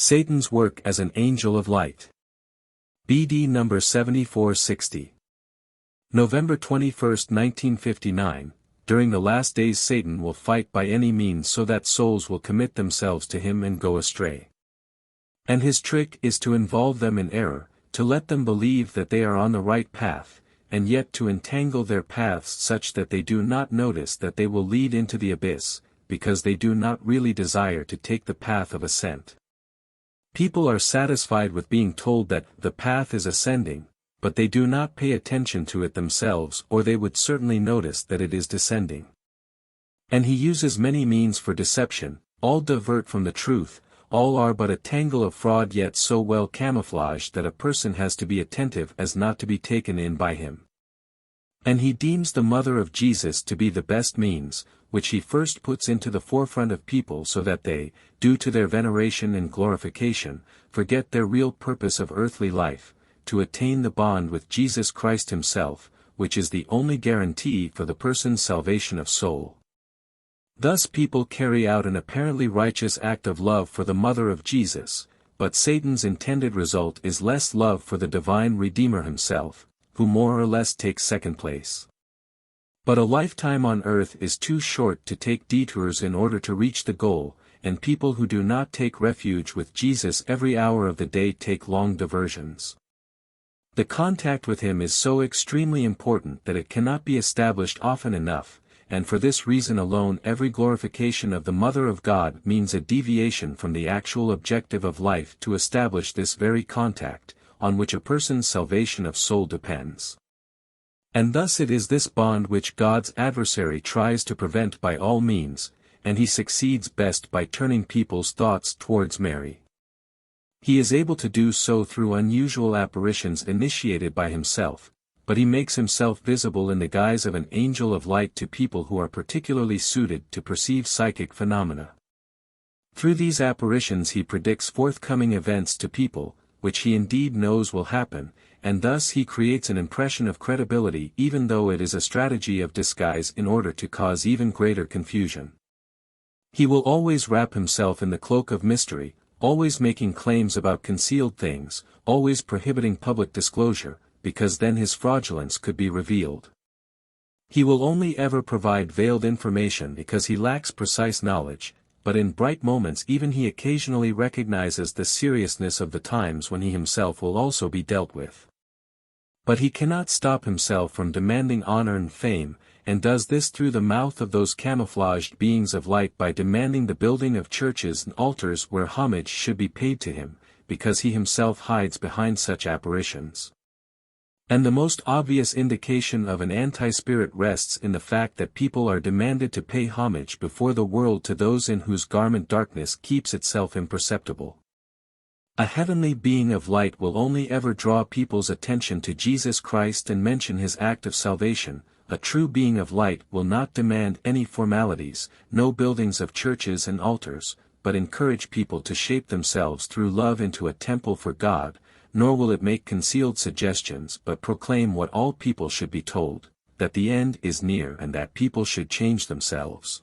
Satan's work as an angel of light. BD number 7460. November 21, 1959, during the last days Satan will fight by any means so that souls will commit themselves to him and go astray. And his trick is to involve them in error, to let them believe that they are on the right path, and yet to entangle their paths such that they do not notice that they will lead into the abyss, because they do not really desire to take the path of ascent. People are satisfied with being told that the path is ascending, but they do not pay attention to it themselves, or they would certainly notice that it is descending. And he uses many means for deception, all divert from the truth, all are but a tangle of fraud, yet so well camouflaged that a person has to be attentive as not to be taken in by him. And he deems the mother of Jesus to be the best means, which he first puts into the forefront of people so that they, due to their veneration and glorification, forget their real purpose of earthly life, to attain the bond with Jesus Christ himself, which is the only guarantee for the person's salvation of soul. Thus people carry out an apparently righteous act of love for the mother of Jesus, but Satan's intended result is less love for the divine Redeemer himself, who more or less takes second place. But a lifetime on earth is too short to take detours in order to reach the goal, and people who do not take refuge with Jesus every hour of the day take long diversions. The contact with him is so extremely important that it cannot be established often enough, and for this reason alone every glorification of the Mother of God means a deviation from the actual objective of life to establish this very contact, on which a person's salvation of soul depends. And thus it is this bond which God's adversary tries to prevent by all means, and he succeeds best by turning people's thoughts towards Mary. He is able to do so through unusual apparitions initiated by himself, but he makes himself visible in the guise of an angel of light to people who are particularly suited to perceive psychic phenomena. Through these apparitions he predicts forthcoming events to people, which he indeed knows will happen, and thus he creates an impression of credibility even though it is a strategy of disguise in order to cause even greater confusion. He will always wrap himself in the cloak of mystery, always making claims about concealed things, always prohibiting public disclosure, because then his fraudulence could be revealed. He will only ever provide veiled information because he lacks precise knowledge, but in bright moments even he occasionally recognizes the seriousness of the times when he himself will also be dealt with. But he cannot stop himself from demanding honor and fame, and does this through the mouth of those camouflaged beings of light by demanding the building of churches and altars where homage should be paid to him, because he himself hides behind such apparitions. And the most obvious indication of an anti-spirit rests in the fact that people are demanded to pay homage before the world to those in whose garment darkness keeps itself imperceptible. A heavenly being of light will only ever draw people's attention to Jesus Christ and mention his act of salvation. A true being of light will not demand any formalities, no buildings of churches and altars, but encourage people to shape themselves through love into a temple for God, nor will it make concealed suggestions but proclaim what all people should be told, that the end is near and that people should change themselves.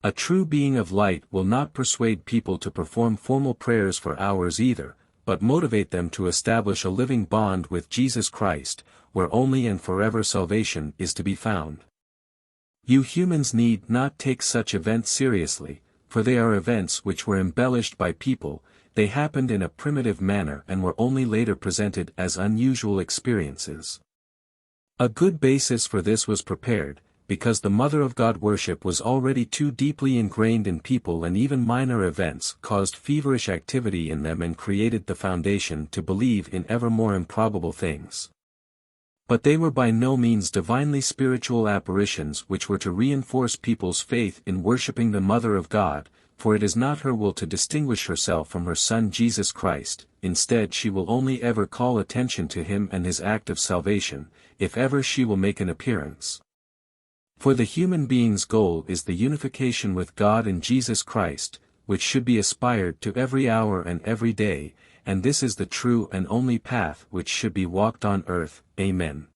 A true being of light will not persuade people to perform formal prayers for hours either, but motivate them to establish a living bond with Jesus Christ, where only and forever salvation is to be found. You humans need not take such events seriously, for they are events which were embellished by people. They happened in a primitive manner and were only later presented as unusual experiences. A good basis for this was prepared, because the Mother of God worship was already too deeply ingrained in people, and even minor events caused feverish activity in them and created the foundation to believe in ever more improbable things. But they were by no means divinely spiritual apparitions which were to reinforce people's faith in worshipping the Mother of God, for it is not her will to distinguish herself from her Son Jesus Christ. Instead she will only ever call attention to him and his act of salvation, if ever she will make an appearance. For the human being's goal is the unification with God in Jesus Christ, which should be aspired to every hour and every day, and this is the true and only path which should be walked on earth. Amen.